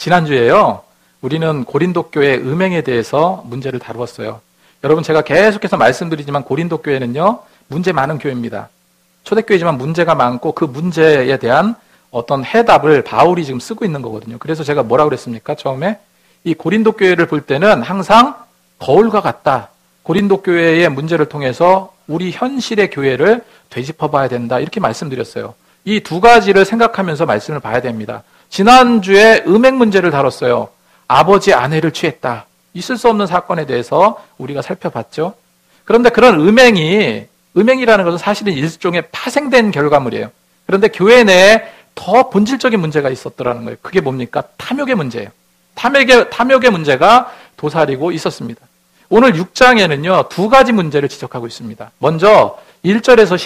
지난주에요, 우리는 고린도 교회 음행에 대해서 문제를 다루었어요. 여러분, 제가 계속해서 말씀드리지만 고린도 교회는요, 문제 많은 교회입니다. 초대교회지만 문제가 많고 그 문제에 대한 어떤 해답을 바울이 지금 쓰고 있는 거거든요. 그래서 제가 뭐라고 그랬습니까? 처음에 이 고린도 교회를 볼 때는 항상 거울과 같다. 고린도 교회의 문제를 통해서 우리 현실의 교회를 되짚어 봐야 된다. 이렇게 말씀드렸어요. 이 두 가지를 생각하면서 말씀을 봐야 됩니다. 지난주에 음행 문제를 다뤘어요. 아버지 아내를 취했다. 있을 수 없는 사건에 대해서 우리가 살펴봤죠. 그런데 그런 음행이라는 것은 사실은 일종의 파생된 결과물이에요. 그런데 교회 내에 더 본질적인 문제가 있었더라는 거예요. 그게 뭡니까? 탐욕의 문제예요. 탐욕의 문제가 도사리고 있었습니다. 오늘 6장에는요, 두 가지 문제를 지적하고 있습니다. 먼저 1절에서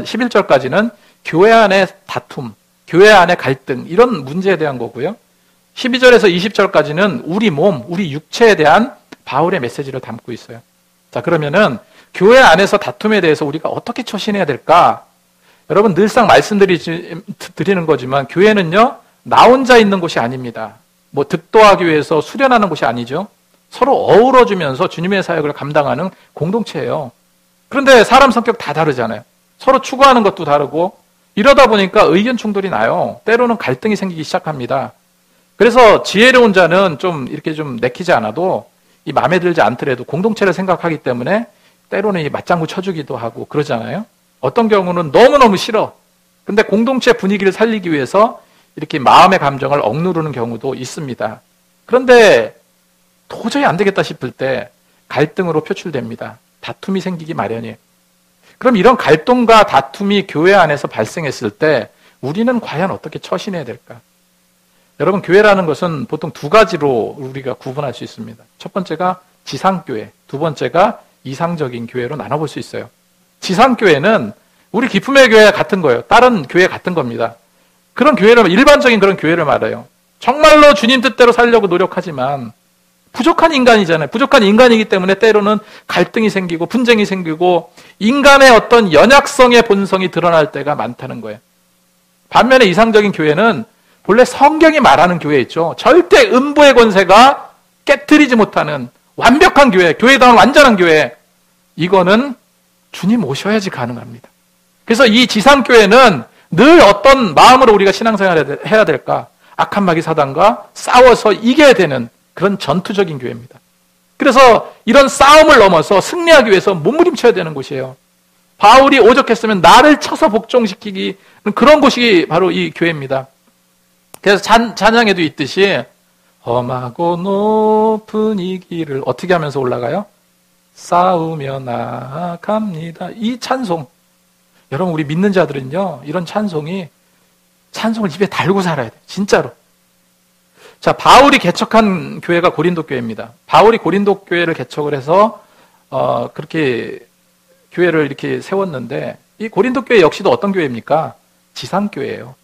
11절까지는 교회 안의 다툼, 교회 안의 갈등, 이런 문제에 대한 거고요. 12절에서 20절까지는 우리 몸, 우리 육체에 대한 바울의 메시지를 담고 있어요. 자, 그러면은 교회 안에서 다툼에 대해서 우리가 어떻게 처신해야 될까? 여러분, 늘상 말씀드리는 거지만 교회는요, 나 혼자 있는 곳이 아닙니다. 뭐 득도하기 위해서 수련하는 곳이 아니죠. 서로 어우러지면서 주님의 사역을 감당하는 공동체예요. 그런데 사람 성격 다 다르잖아요. 서로 추구하는 것도 다르고 이러다 보니까 의견 충돌이 나요. 때로는 갈등이 생기기 시작합니다. 그래서 지혜로운 자는 좀 이렇게 좀 내키지 않아도 이 마음에 들지 않더라도 공동체를 생각하기 때문에 때로는 이 맞장구 쳐주기도 하고 그러잖아요. 어떤 경우는 너무너무 싫어. 근데 공동체 분위기를 살리기 위해서 이렇게 마음의 감정을 억누르는 경우도 있습니다. 그런데 도저히 안 되겠다 싶을 때 갈등으로 표출됩니다. 다툼이 생기기 마련이에요. 그럼 이런 갈등과 다툼이 교회 안에서 발생했을 때 우리는 과연 어떻게 처신해야 될까? 여러분, 교회라는 것은 보통 두 가지로 우리가 구분할 수 있습니다. 첫 번째가 지상교회, 두 번째가 이상적인 교회로 나눠볼 수 있어요. 지상교회는 우리 기쁨의 교회 같은 거예요. 다른 교회 같은 겁니다. 그런 교회를, 일반적인 그런 교회를 말해요. 정말로 주님 뜻대로 살려고 노력하지만 부족한 인간이잖아요. 부족한 인간이기 때문에 때로는 갈등이 생기고 분쟁이 생기고 인간의 어떤 연약성의 본성이 드러날 때가 많다는 거예요. 반면에 이상적인 교회는 본래 성경이 말하는 교회 있죠. 절대 음부의 권세가 깨트리지 못하는 완벽한 교회, 교회다운 완전한 교회. 이거는 주님 오셔야지 가능합니다. 그래서 이 지상교회는 늘 어떤 마음으로 우리가 신앙생활을 해야 될까? 악한 마귀 사단과 싸워서 이겨야 되는 그런 전투적인 교회입니다. 그래서 이런 싸움을 넘어서 승리하기 위해서 몸부림쳐야 되는 곳이에요. 바울이 오죽했으면 나를 쳐서 복종시키기, 그런 곳이 바로 이 교회입니다. 그래서 찬양에도 있듯이 험하고 높은 이 길을 어떻게 하면서 올라가요? 싸우며 나아갑니다. 이 찬송, 여러분, 우리 믿는 자들은요, 이런 찬송을 입에 달고 살아야 돼요. 진짜로. 자, 바울이 개척한 교회가 고린도 교회입니다. 바울이 고린도 교회를 개척을 해서 그렇게 교회를 이렇게 세웠는데, 이 고린도 교회 역시도 어떤 교회입니까? 지상교회예요.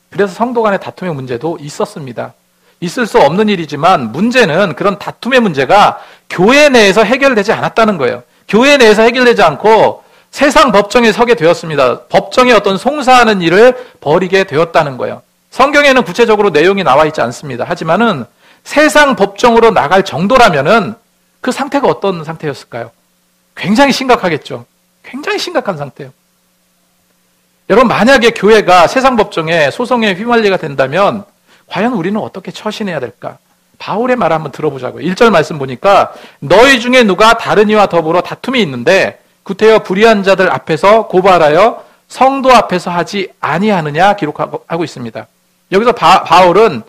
그래서 성도 간의 다툼의 문제도 있었습니다. 있을 수 없는 일이지만 문제는 그런 다툼의 문제가 교회 내에서 해결되지 않았다는 거예요. 교회 내에서 해결되지 않고 세상 법정에 서게 되었습니다. 법정에 어떤 송사하는 일을 벌이게 되었다는 거예요. 성경에는 구체적으로 내용이 나와 있지 않습니다. 하지만은 세상 법정으로 나갈 정도라면은 그 상태가 어떤 상태였을까요? 굉장히 심각하겠죠. 굉장히 심각한 상태예요. 여러분, 만약에 교회가 세상 법정에 소송에 휘말리게 된다면 과연 우리는 어떻게 처신해야 될까? 바울의 말을 한번 들어보자고요. 1절 말씀 보니까 너희 중에 누가 다른 이와 더불어 다툼이 있는데 구태여 불의한 자들 앞에서 고발하여 성도 앞에서 하지 아니하느냐 기록하고 있습니다. 여기서 바울은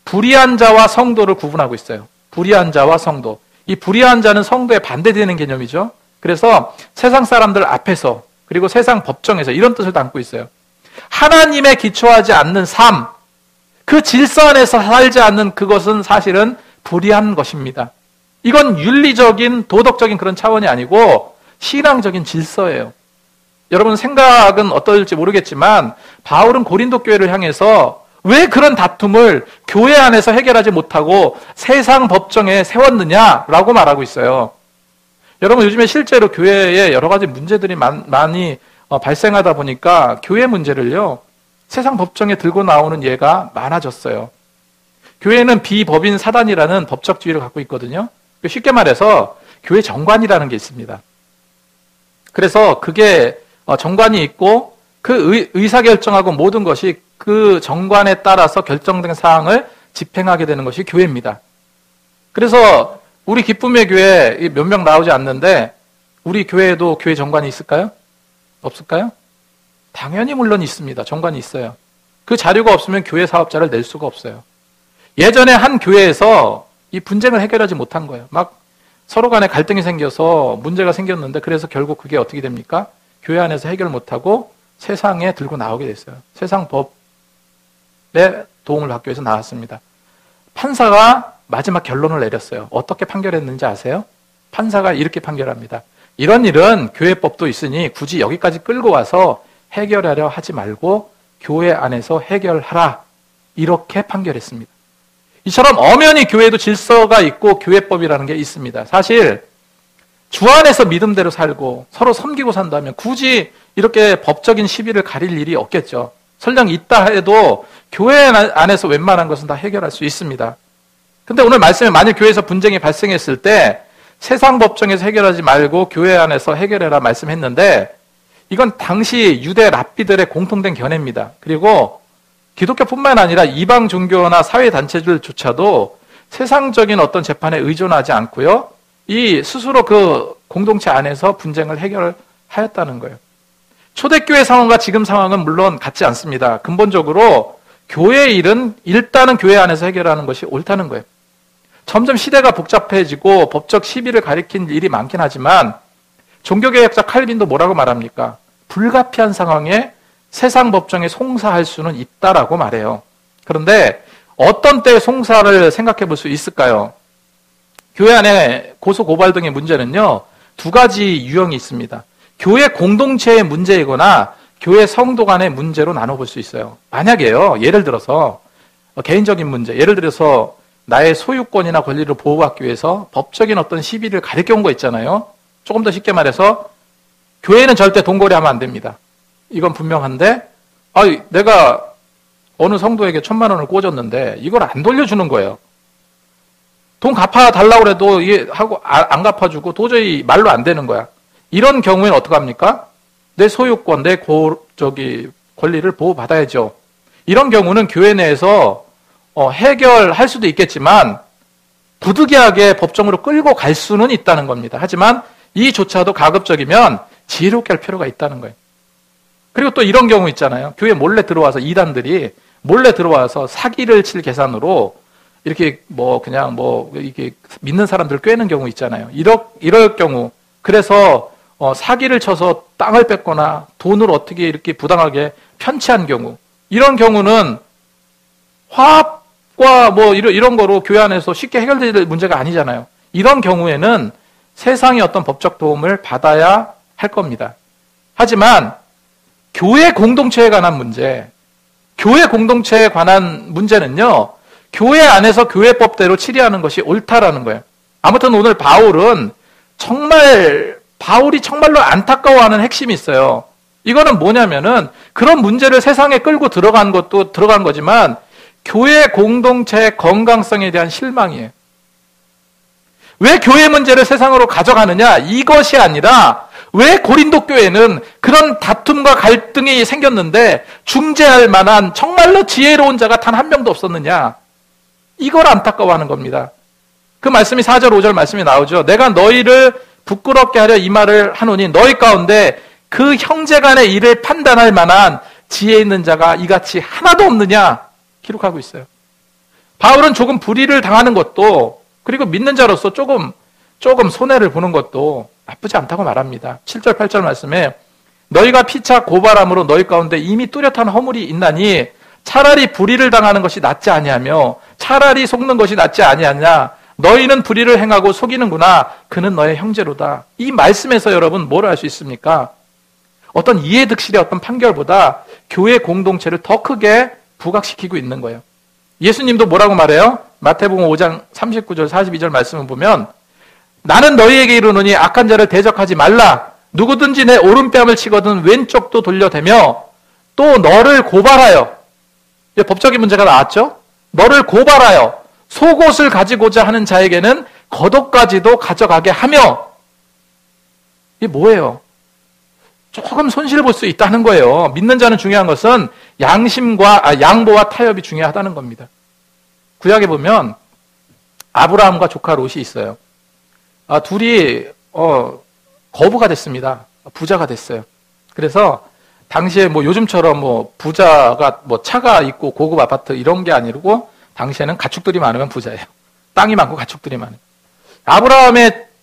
불의한 자와 성도를 구분하고 있어요. 불의한 자와 성도. 이 불의한 자는 성도에 반대되는 개념이죠. 그래서 세상 사람들 앞에서 그리고 세상 법정에서 이런 뜻을 담고 있어요. 하나님에 기초하지 않는 삶, 그 질서 안에서 살지 않는 그것은 사실은 불의한 것입니다. 이건 윤리적인 도덕적인 그런 차원이 아니고 신앙적인 질서예요. 여러분 생각은 어떨지 모르겠지만 바울은 고린도 교회를 향해서 왜 그런 다툼을 교회 안에서 해결하지 못하고 세상 법정에 세웠느냐라고 말하고 있어요. 여러분, 요즘에 실제로 교회에 여러 가지 문제들이 많이 발생하다 보니까 교회 문제를요, 세상 법정에 들고 나오는 예가 많아졌어요. 교회는 비법인 사단이라는 법적 지위를 갖고 있거든요. 쉽게 말해서 교회 정관이라는 게 있습니다. 그래서 그게 정관이 있고 그 의사결정하고 모든 것이 그 정관에 따라서 결정된 사항을 집행하게 되는 것이 교회입니다. 그래서 우리 기쁨의 교회 몇 명 나오지 않는데 우리 교회에도 교회 정관이 있을까요? 없을까요? 당연히 물론 있습니다. 정관이 있어요. 그 자료가 없으면 교회 사업자를 낼 수가 없어요. 예전에 한 교회에서 이 분쟁을 해결하지 못한 거예요. 막 서로 간에 갈등이 생겨서 문제가 생겼는데 그래서 결국 그게 어떻게 됩니까? 교회 안에서 해결 못하고 세상에 들고 나오게 됐어요. 세상 법의 도움을 받기 위해서 나왔습니다. 판사가 마지막 결론을 내렸어요. 어떻게 판결했는지 아세요? 판사가 이렇게 판결합니다. 이런 일은 교회법도 있으니 굳이 여기까지 끌고 와서 해결하려 하지 말고 교회 안에서 해결하라. 이렇게 판결했습니다. 이처럼 엄연히 교회도 질서가 있고 교회법이라는 게 있습니다. 사실 주 안에서 믿음대로 살고 서로 섬기고 산다면 굳이 이렇게 법적인 시비를 가릴 일이 없겠죠. 설령 있다 해도 교회 안에서 웬만한 것은 다 해결할 수 있습니다. 근데 오늘 말씀에 만일 교회에서 분쟁이 발생했을 때 세상 법정에서 해결하지 말고 교회 안에서 해결해라 말씀했는데 이건 당시 유대 랍비들의 공통된 견해입니다. 그리고 기독교뿐만 아니라 이방 종교나 사회단체들조차도 세상적인 어떤 재판에 의존하지 않고요. 이 스스로 그 공동체 안에서 분쟁을 해결하였다는 거예요. 초대교회 상황과 지금 상황은 물론 같지 않습니다. 근본적으로 교회의 일은 일단은 교회 안에서 해결하는 것이 옳다는 거예요. 점점 시대가 복잡해지고 법적 시비를 가리킨 일이 많긴 하지만 종교개혁자 칼빈도 뭐라고 말합니까? 불가피한 상황에 세상 법정에 송사할 수는 있다라고 말해요. 그런데 어떤 때 송사를 생각해 볼 수 있을까요? 교회 안에 고소, 고발 등의 문제는요, 두 가지 유형이 있습니다. 교회 공동체의 문제이거나 교회 성도 간의 문제로 나눠볼 수 있어요. 만약에요, 예를 들어서 개인적인 문제, 예를 들어서 나의 소유권이나 권리를 보호받기 위해서 법적인 어떤 시비를 가리켜온 거 있잖아요. 조금 더 쉽게 말해서 교회는 절대 돈거래하면 안 됩니다. 이건 분명한데 내가 어느 성도에게 1,000만 원을 꽂았는데 이걸 안 돌려주는 거예요. 돈 갚아달라고 해도 하고 안 갚아주고 도저히 말로 안 되는 거야. 이런 경우에는 어떡합니까? 내 소유권, 내 권리를 보호받아야죠. 이런 경우는 교회 내에서 해결할 수도 있겠지만 부득이하게 법정으로 끌고 갈 수는 있다는 겁니다. 하지만 이조차도 가급적이면 지혜롭게 할 필요가 있다는 거예요. 그리고 또 이런 경우 있잖아요. 교회 몰래 들어와서 이단들이 몰래 들어와서 사기를 칠 계산으로 이렇게 이렇게 믿는 사람들 꿰는 경우 있잖아요. 이럴 경우 그래서 사기를 쳐서 땅을 뺏거나 돈을 어떻게 이렇게 부당하게 편취한 경우 이런 경우는 화합과 이런 거로 교회 안에서 쉽게 해결될 문제가 아니잖아요. 이런 경우에는 세상의 어떤 법적 도움을 받아야 할 겁니다. 하지만 교회 공동체에 관한 문제, 교회 공동체에 관한 문제는요, 교회 안에서 교회법대로 치리하는 것이 옳다라는 거예요. 아무튼 오늘 바울이 정말로 안타까워하는 핵심이 있어요. 이거는 뭐냐면은 그런 문제를 세상에 끌고 들어간 것도 들어간 거지만 교회 공동체의 건강성에 대한 실망이에요. 왜 교회 문제를 세상으로 가져가느냐? 이것이 아니라 왜 고린도 교회는 그런 다툼과 갈등이 생겼는데 중재할 만한 정말로 지혜로운 자가 단 한 명도 없었느냐? 이걸 안타까워하는 겁니다. 그 말씀이 4절, 5절 말씀이 나오죠. 내가 너희를 부끄럽게 하려 이 말을 하노니 너희 가운데 그 형제 간의 일을 판단할 만한 지혜 있는 자가 이같이 하나도 없느냐? 기록하고 있어요. 바울은 조금 불의를 당하는 것도 그리고 믿는 자로서 조금 손해를 보는 것도 나쁘지 않다고 말합니다. 7절, 8절 말씀에 너희가 피차 고발함으로 너희 가운데 이미 뚜렷한 허물이 있나니 차라리 불의를 당하는 것이 낫지 아니하며 차라리 속는 것이 낫지 아니하냐. 너희는 불의를 행하고 속이는구나. 그는 너의 형제로다. 이 말씀에서 여러분 뭘 알 수 있습니까? 어떤 이해득실의 어떤 판결보다 교회 공동체를 더 크게 부각시키고 있는 거예요. 예수님도 뭐라고 말해요? 마태복음 5장 39절 42절 말씀을 보면 나는 너희에게 이르노니 악한 자를 대적하지 말라. 누구든지 내 오른뺨을 치거든 왼쪽도 돌려대며 또 너를 고발하여 법적인 문제가 나왔죠? 너를 고발하여 속옷을 가지고자 하는 자에게는 겉옷까지도 가져가게 하며. 이게 뭐예요? 조금 손실을 볼 수 있다는 거예요. 믿는 자는 중요한 것은 양보와 타협이 중요하다는 겁니다. 구약에 보면 아브라함과 조카 롯이 있어요. 둘이 거부가 됐습니다. 부자가 됐어요. 그래서 당시에 뭐 요즘처럼 뭐 부자가 뭐 차가 있고 고급 아파트 이런 게 아니고 당시에는 가축들이 많으면 부자예요. 땅이 많고 가축들이 많아요.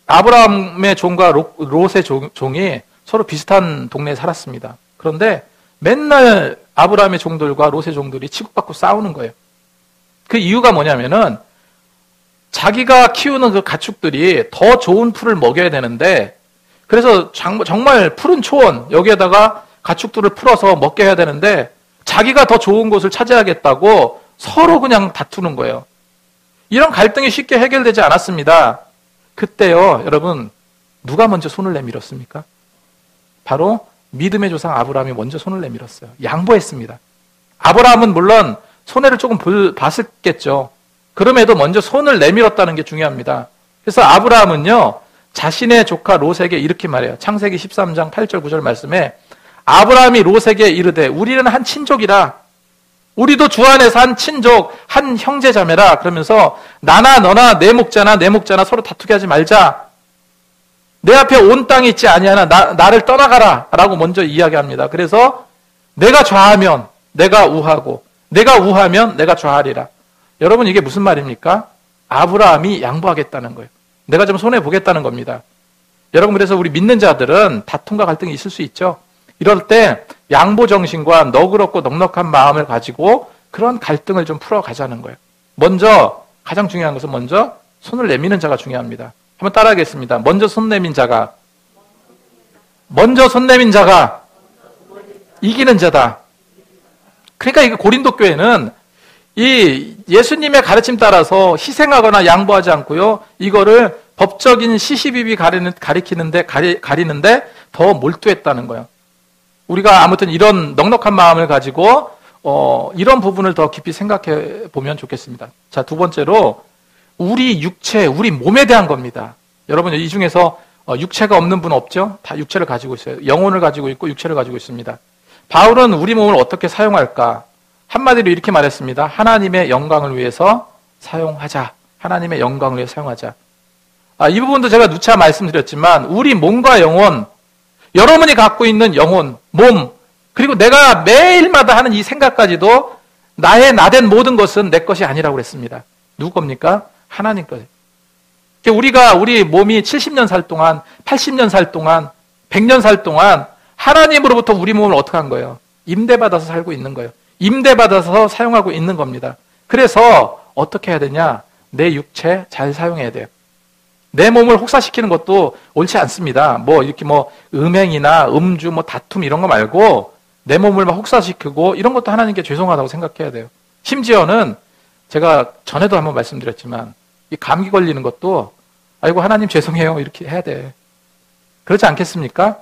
아브라함의 종과 롯의 종이 서로 비슷한 동네에 살았습니다. 그런데 맨날 아브라함의 종들과 롯의 종들이 치고받고 싸우는 거예요. 그 이유가 뭐냐면은 자기가 키우는 그 가축들이 더 좋은 풀을 먹여야 되는데, 그래서 정말 푸른 초원 여기에다가 가축들을 풀어서 먹게 해야 되는데 자기가 더 좋은 곳을 차지하겠다고 서로 그냥 다투는 거예요. 이런 갈등이 쉽게 해결되지 않았습니다. 그때요, 여러분, 누가 먼저 손을 내밀었습니까? 바로 믿음의 조상 아브라함이 먼저 손을 내밀었어요. 양보했습니다. 아브라함은 물론 손해를 조금 봤었겠죠. 그럼에도 먼저 손을 내밀었다는 게 중요합니다. 그래서 아브라함은요, 자신의 조카 롯에게 이렇게 말해요. 창세기 13장 8절 9절 말씀에 아브라함이 롯에게 이르되 우리는 한 친족이라, 우리도 주 안에서 한 친족, 한 형제자매라. 그러면서 나나 너나 내 목자나 서로 다투게 하지 말자. 내 앞에 온 땅이 있지 아니하나 나를 떠나가라 라고 먼저 이야기합니다. 그래서 내가 좌하면 내가 우하고 내가 우하면 내가 좌하리라. 여러분, 이게 무슨 말입니까? 아브라함이 양보하겠다는 거예요. 내가 좀 손해보겠다는 겁니다. 여러분, 그래서 우리 믿는 자들은 다툼과 갈등이 있을 수 있죠. 이럴 때 양보 정신과 너그럽고 넉넉한 마음을 가지고 그런 갈등을 좀 풀어가자는 거예요. 먼저, 가장 중요한 것은 먼저 손을 내미는 자가 중요합니다. 한번 따라하겠습니다. 먼저 손 내민 자가 이기는 자다. 그러니까 이거 고린도 교회는 이 예수님의 가르침 따라서 희생하거나 양보하지 않고요, 이거를 법적인 시시비비 가리는데 더 몰두했다는 거예요. 우리가 아무튼 이런 넉넉한 마음을 가지고 이런 부분을 더 깊이 생각해 보면 좋겠습니다. 자, 두 번째로 우리 육체, 우리 몸에 대한 겁니다. 여러분, 이 중에서 육체가 없는 분 없죠? 다 육체를 가지고 있어요. 영혼을 가지고 있고 육체를 가지고 있습니다. 바울은 우리 몸을 어떻게 사용할까? 한마디로 이렇게 말했습니다. 하나님의 영광을 위해서 사용하자. 하나님의 영광을 위해서 사용하자. 이 부분도 제가 누차 말씀드렸지만 우리 몸과 영혼, 여러분이 갖고 있는 영혼, 몸, 그리고 내가 매일마다 하는 이 생각까지도 나된 모든 것은 내 것이 아니라고 그랬습니다. 누구 겁니까? 하나님 거예요. 우리 몸이 70년 살 동안, 80년 살 동안, 100년 살 동안 하나님으로부터 우리 몸을 어떻게 한 거예요? 임대받아서 살고 있는 거예요. 임대받아서 사용하고 있는 겁니다. 그래서 어떻게 해야 되냐? 내 육체 잘 사용해야 돼요. 내 몸을 혹사시키는 것도 옳지 않습니다. 이렇게 음행이나 음주, 다툼 이런 거 말고 내 몸을 막 혹사시키고 이런 것도 하나님께 죄송하다고 생각해야 돼요. 심지어는 제가 전에도 한번 말씀드렸지만 이 감기 걸리는 것도 아이고 하나님 죄송해요 이렇게 해야 돼. 그렇지 않겠습니까?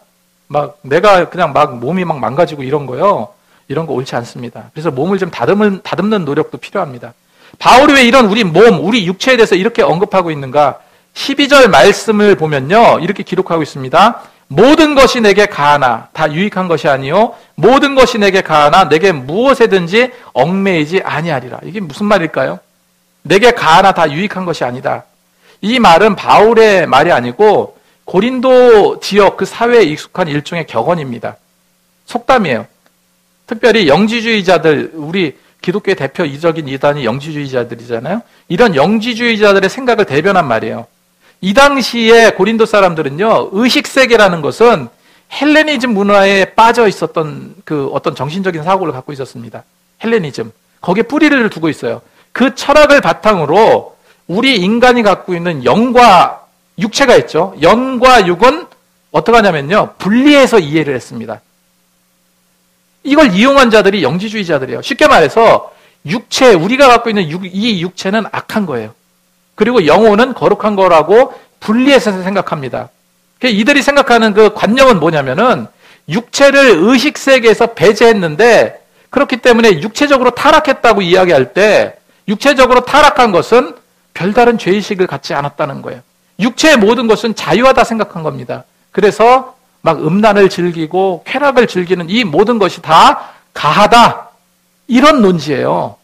내가 그냥 몸이 망가지고 이런 거요. 이런 거 옳지 않습니다. 그래서 몸을 좀 다듬는 노력도 필요합니다. 바울이 왜 이런 우리 몸, 우리 육체에 대해서 이렇게 언급하고 있는가? 12절 말씀을 보면요, 이렇게 기록하고 있습니다. 모든 것이 내게 가하나 다 유익한 것이 아니요 모든 것이 내게 가하나 내게 무엇에든지 얽매이지 아니하리라. 이게 무슨 말일까요? 내게 가하나 다 유익한 것이 아니다. 이 말은 바울의 말이 아니고 고린도 지역 그 사회에 익숙한 일종의 격언입니다. 속담이에요. 특별히 영지주의자들, 우리 기독교의 대표 이적인 이단이 영지주의자들이잖아요. 이런 영지주의자들의 생각을 대변한 말이에요. 이 당시에 고린도 사람들은요, 의식세계라는 것은 헬레니즘 문화에 빠져 있었던 그 어떤 정신적인 사고를 갖고 있었습니다. 헬레니즘. 거기에 뿌리를 두고 있어요. 그 철학을 바탕으로 우리 인간이 갖고 있는 영과 육체가 있죠. 영과 육은 어떻게 하냐면요, 분리해서 이해를 했습니다. 이걸 이용한 자들이 영지주의자들이에요. 쉽게 말해서 육체, 우리가 갖고 있는 이 육체는 악한 거예요. 그리고 영혼은 거룩한 거라고 분리해서 생각합니다. 이들이 생각하는 그 관념은 뭐냐면은 육체를 의식세계에서 배제했는데 그렇기 때문에 육체적으로 타락했다고 이야기할 때 육체적으로 타락한 것은 별다른 죄의식을 갖지 않았다는 거예요. 육체의 모든 것은 자유하다 생각한 겁니다. 그래서 막 음란을 즐기고 쾌락을 즐기는 이 모든 것이 다 가하다. 이런 논지예요.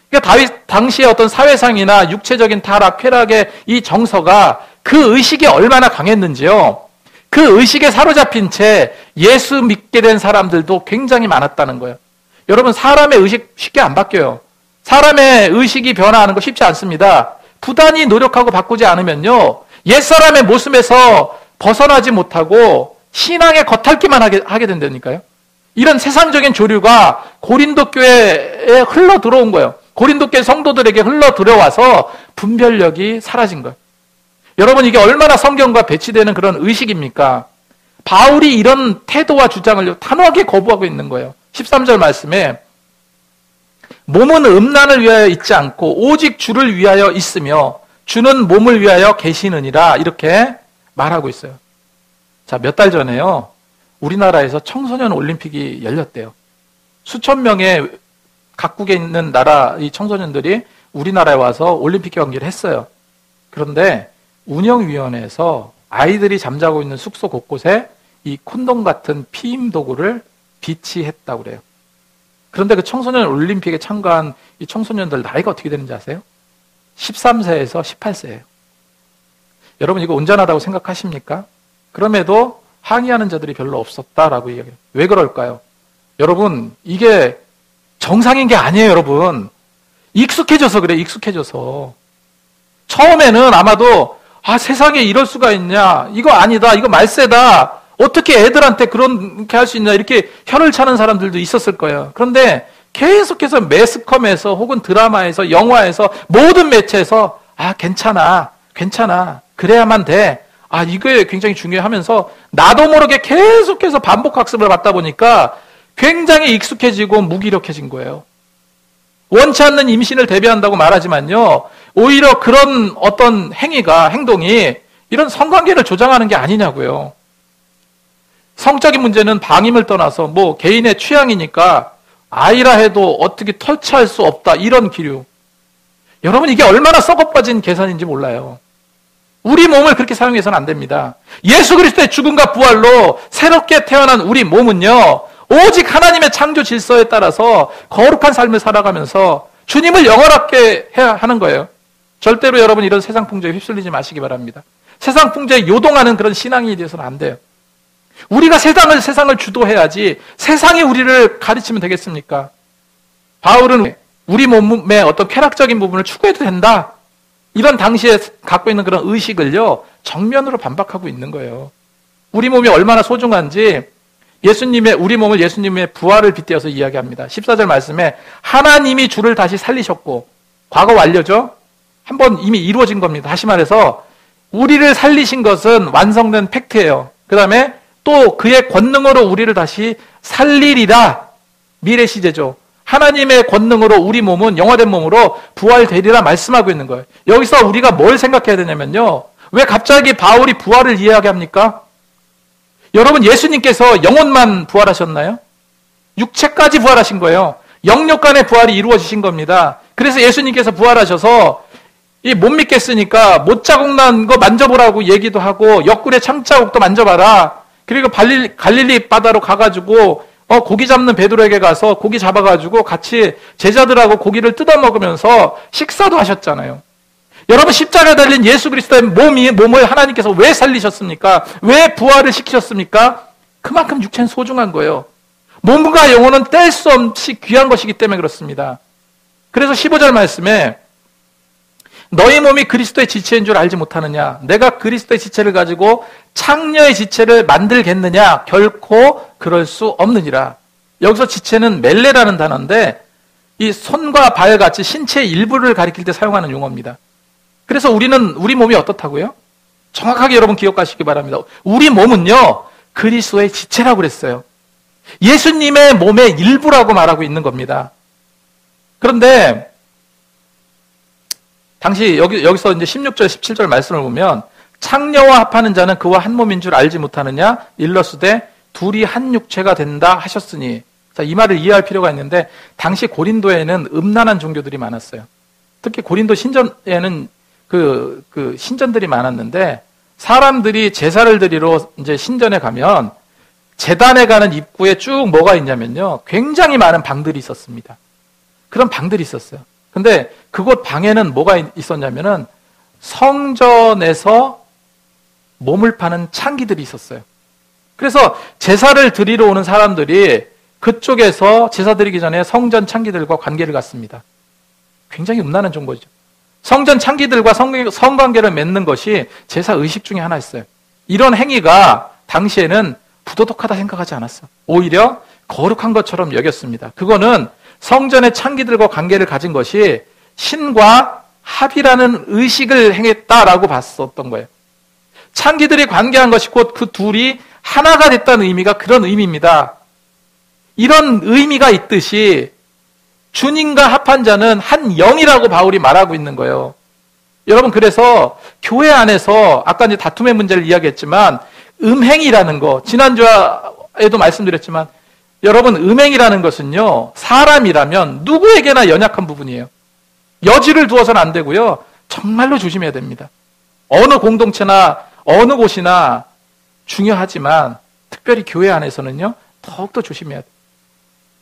그러니까 다윗 당시의 어떤 사회상이나 육체적인 타락, 쾌락의 이 정서가 그 의식이 얼마나 강했는지요. 그 의식에 사로잡힌 채 예수 믿게 된 사람들도 굉장히 많았다는 거예요. 여러분, 사람의 의식 쉽게 안 바뀌어요. 사람의 의식이 변화하는 거 쉽지 않습니다. 부단히 노력하고 바꾸지 않으면요, 옛사람의 모습에서 벗어나지 못하고 신앙의 겉핥기만 하게 된다니까요. 이런 세상적인 조류가 고린도 교회에 흘러 들어온 거예요. 고린도 교회 성도들에게 흘러 들어와서 분별력이 사라진 거예요. 여러분, 이게 얼마나 성경과 배치되는 그런 의식입니까? 바울이 이런 태도와 주장을 단호하게 거부하고 있는 거예요. 13절 말씀에 몸은 음란을 위하여 있지 않고 오직 주를 위하여 있으며 주는 몸을 위하여 계시느니라, 이렇게 말하고 있어요. 자, 몇 달 전에요, 우리나라에서 청소년 올림픽이 열렸대요. 수천 명의 각국에 있는 나라 이 청소년들이 우리나라에 와서 올림픽 경기를 했어요. 그런데 운영위원회에서 아이들이 잠자고 있는 숙소 곳곳에 이 콘돔 같은 피임 도구를 비치했다고 그래요. 그런데 그 청소년 올림픽에 참가한 이 청소년들 나이가 어떻게 되는지 아세요? 13세에서 18세예요. 여러분, 이거 온전하다고 생각하십니까? 그럼에도 항의하는 자들이 별로 없었다라고 이야기해요. 왜 그럴까요? 여러분, 이게 정상인 게 아니에요, 여러분. 익숙해져서 그래, 익숙해져서. 처음에는 아마도 세상에 이럴 수가 있냐, 이거 아니다, 이거 말세다, 어떻게 애들한테 그렇게 할 수 있냐, 이렇게 혀를 차는 사람들도 있었을 거예요. 그런데 계속해서 매스컴에서 혹은 드라마에서, 영화에서, 모든 매체에서 괜찮아, 그래야만 돼, 이게 굉장히 중요하면서 나도 모르게 계속해서 반복 학습을 받다 보니까 굉장히 익숙해지고 무기력해진 거예요. 원치 않는 임신을 대비한다고 말하지만요, 오히려 그런 어떤 행동이 이런 성관계를 조장하는 게 아니냐고요. 성적인 문제는 방임을 떠나서 개인의 취향이니까 아이라 해도 어떻게 터치할 수 없다, 이런 기류. 여러분, 이게 얼마나 썩어빠진 계산인지 몰라요. 우리 몸을 그렇게 사용해서는 안 됩니다. 예수 그리스도의 죽음과 부활로 새롭게 태어난 우리 몸은요, 오직 하나님의 창조 질서에 따라서 거룩한 삶을 살아가면서 주님을 영원하게 해야 하는 거예요. 절대로 여러분, 이런 세상 풍조에 휩쓸리지 마시기 바랍니다. 세상 풍조에 요동하는 그런 신앙이 되어서는 안 돼요. 우리가 세상을 주도해야지 세상이 우리를 가르치면 되겠습니까? 바울은 우리 몸의 어떤 쾌락적인 부분을 추구해도 된다, 이런 당시에 갖고 있는 그런 의식을요, 정면으로 반박하고 있는 거예요. 우리 몸이 얼마나 소중한지 우리 몸을 예수님의 부활을 빗대어서 이야기합니다. 14절 말씀에 하나님이 주를 다시 살리셨고, 과거 완료죠? 한번 이미 이루어진 겁니다. 다시 말해서 우리를 살리신 것은 완성된 팩트예요. 그 다음에 또 그의 권능으로 우리를 다시 살리리라, 미래 시제죠. 하나님의 권능으로 우리 몸은 영화된 몸으로 부활되리라 말씀하고 있는 거예요. 여기서 우리가 뭘 생각해야 되냐면요, 왜 갑자기 바울이 부활을 이야기합니까? 여러분, 예수님께서 영혼만 부활하셨나요? 육체까지 부활하신 거예요. 영역 간의 부활이 이루어지신 겁니다. 그래서 예수님께서 부활하셔서 못 믿겠으니까 못자국 난 거 만져보라고 얘기도 하고, 옆구리에 참자국도 만져봐라. 그리고 갈릴리 바다로 가가지고 고기 잡는 베드로에게 가서 고기 잡아가지고 같이 제자들하고 고기를 뜯어 먹으면서 식사도 하셨잖아요. 여러분, 십자가에 달린 예수 그리스도의 몸을 하나님께서 왜 살리셨습니까? 왜 부활을 시키셨습니까? 그만큼 육체는 소중한 거예요. 몸과 영혼은 뗄 수 없이 귀한 것이기 때문에 그렇습니다. 그래서 15절 말씀에 너희 몸이 그리스도의 지체인 줄 알지 못하느냐? 내가 그리스도의 지체를 가지고 창녀의 지체를 만들겠느냐? 결코 그럴 수 없느니라. 여기서 지체는 멜레라는 단어인데, 이 손과 발 같이 신체의 일부를 가리킬 때 사용하는 용어입니다. 그래서 우리 몸이 어떻다고요? 정확하게 여러분 기억하시기 바랍니다. 우리 몸은요, 그리스도의 지체라고 그랬어요. 예수님의 몸의 일부라고 말하고 있는 겁니다. 그런데 당시 여기서 이제 16절, 17절 말씀을 보면 창녀와 합하는 자는 그와 한 몸인 줄 알지 못하느냐? 일러스되 둘이 한 육체가 된다 하셨으니. 자, 이 말을 이해할 필요가 있는데 당시 고린도에는 음란한 종교들이 많았어요. 특히 고린도 신전에는 그 신전들이 많았는데 사람들이 제사를 드리러 이제 신전에 가면 제단에 가는 입구에 쭉 뭐가 있냐면요. 굉장히 많은 방들이 있었습니다. 그런 방들이 있었어요. 근데 그곳 방에는 뭐가 있었냐면은 성전에서 몸을 파는 창기들이 있었어요. 그래서 제사를 드리러 오는 사람들이 그쪽에서 제사 드리기 전에 성전 창기들과 관계를 갖습니다. 굉장히 음란한 정보죠. 성전 창기들과 성관계를 맺는 것이 제사 의식 중에 하나였어요. 이런 행위가 당시에는 부도덕하다 생각하지 않았어. 오히려 거룩한 것처럼 여겼습니다. 그거는 성전의 창기들과 관계를 가진 것이 신과 합이라는 의식을 행했다라고 봤었던 거예요. 창기들이 관계한 것이 곧 그 둘이 하나가 됐다는 의미가 그런 의미입니다. 이런 의미가 있듯이 주님과 합한 자는 한 영이라고 바울이 말하고 있는 거예요. 여러분, 그래서 교회 안에서 아까 이제 다툼의 문제를 이야기했지만 음행이라는 거, 지난주에도 말씀드렸지만 여러분, 음행이라는 것은요, 사람이라면 누구에게나 연약한 부분이에요. 여지를 두어서는 안 되고요, 정말로 조심해야 됩니다. 어느 공동체나 어느 곳이나 중요하지만 특별히 교회 안에서는요, 더욱더 조심해야 돼요.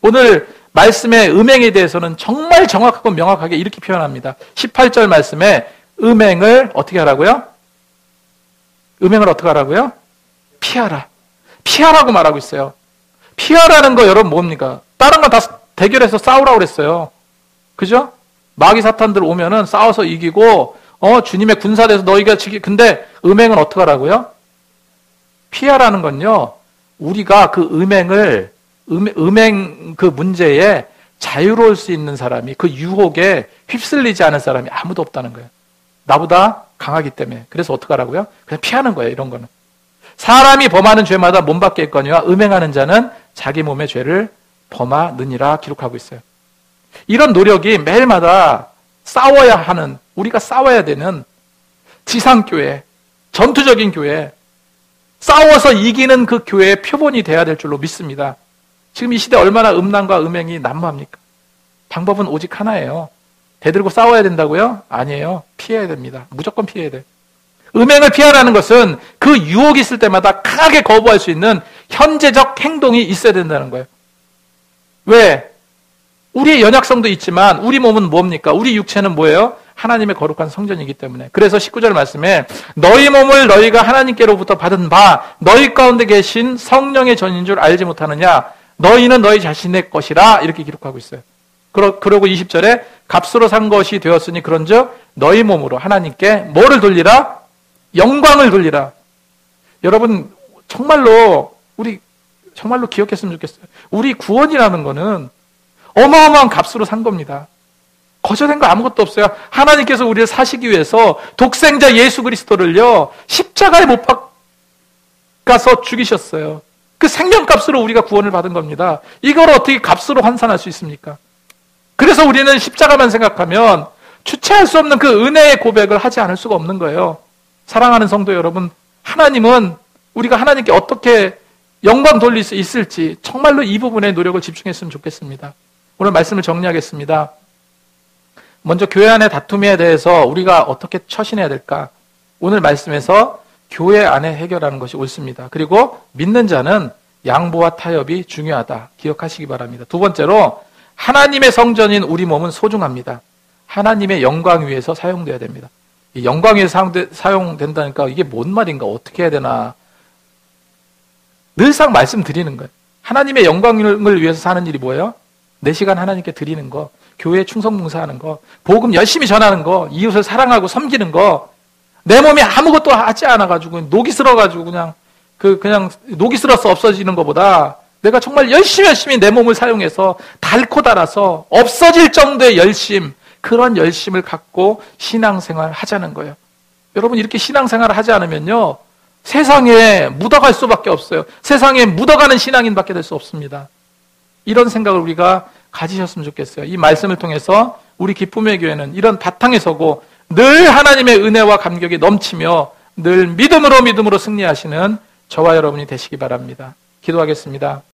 오늘 말씀의 음행에 대해서는 정말 정확하고 명확하게 이렇게 표현합니다. 18절 말씀에 음행을 어떻게 하라고요? 음행을 어떻게 하라고요? 피하라. 피하라고 말하고 있어요. 피하라는 거 여러분 뭡니까? 다른 건 다 대결해서 싸우라고 그랬어요. 그죠? 마귀 사탄들 오면은 싸워서 이기고 주님의 군사돼서 너희가 지기. 근데 음행은 어떻게 하라고요? 피하라는 건요. 우리가 그 음행 그 문제에 자유로울 수 있는 사람이, 그 유혹에 휩쓸리지 않은 사람이 아무도 없다는 거예요. 나보다 강하기 때문에. 그래서 어떻게 하라고요? 그냥 피하는 거예요, 이런 거는. 사람이 범하는 죄마다 몸 밖에 있거니와 음행하는 자는 자기 몸의 죄를 범하느니라 기록하고 있어요. 이런 노력이 매일마다 싸워야 하는, 우리가 싸워야 되는 지상교회, 전투적인 교회, 싸워서 이기는 그 교회의 표본이 돼야 될 줄로 믿습니다. 지금 이 시대 얼마나 음란과 음행이 난무합니까? 방법은 오직 하나예요. 대들고 싸워야 된다고요? 아니에요. 피해야 됩니다. 무조건 피해야 돼요. 음행을 피하라는 것은 그 유혹이 있을 때마다 강하게 거부할 수 있는 현재적 행동이 있어야 된다는 거예요. 왜? 우리의 연약성도 있지만 우리 몸은 뭡니까? 우리 육체는 뭐예요? 하나님의 거룩한 성전이기 때문에. 그래서 19절 말씀에 너희 몸을 너희가 하나님께로부터 받은 바 너희 가운데 계신 성령의 전인 줄 알지 못하느냐? 너희는 너희 자신의 것이라 이렇게 기록하고 있어요. 그러고 20절에 값으로 산 것이 되었으니 그런즉 너희 몸으로 하나님께 뭐를 돌리라? 영광을 돌리라. 여러분 정말로 우리 정말로 기억했으면 좋겠어요. 우리 구원이라는 거는 어마어마한 값으로 산 겁니다. 거저된 거 아무것도 없어요. 하나님께서 우리를 사시기 위해서 독생자 예수 그리스도를요 십자가에 못 박아서 죽이셨어요. 그 생명값으로 우리가 구원을 받은 겁니다. 이걸 어떻게 값으로 환산할 수 있습니까? 그래서 우리는 십자가만 생각하면 주체할 수 없는 그 은혜의 고백을 하지 않을 수가 없는 거예요. 사랑하는 성도 여러분, 하나님은 우리가 하나님께 어떻게 영광 돌릴 수 있을지 정말로 이 부분에 노력을 집중했으면 좋겠습니다. 오늘 말씀을 정리하겠습니다. 먼저 교회 안의 다툼에 대해서 우리가 어떻게 처신해야 될까? 오늘 말씀에서 교회 안에 해결하는 것이 옳습니다. 그리고 믿는 자는 양보와 타협이 중요하다. 기억하시기 바랍니다. 두 번째로 하나님의 성전인 우리 몸은 소중합니다. 하나님의 영광 위해서 사용돼야 됩니다. 이 영광 위해서 사용된다니까 이게 뭔 말인가? 어떻게 해야 되나? 늘상 말씀드리는 거예요. 하나님의 영광을 위해서 사는 일이 뭐예요? 내 시간 하나님께 드리는 거, 교회에 충성봉사하는 거, 복음 열심히 전하는 거, 이웃을 사랑하고 섬기는 거, 내 몸이 아무것도 하지 않아가지고 녹이 슬어가지고 그냥 녹이 슬어서 없어지는 것보다 내가 정말 열심히 내 몸을 사용해서 닳고 닳아서 없어질 정도의 열심, 그런 열심을 갖고 신앙생활 하자는 거예요. 여러분 이렇게 신앙생활을 하지 않으면요 세상에 묻어갈 수밖에 없어요. 세상에 묻어가는 신앙인밖에 될 수 없습니다. 이런 생각을 우리가 가지셨으면 좋겠어요. 이 말씀을 통해서 우리 기쁨의 교회는 이런 바탕에 서고 늘 하나님의 은혜와 감격이 넘치며 늘 믿음으로 승리하시는 저와 여러분이 되시기 바랍니다. 기도하겠습니다.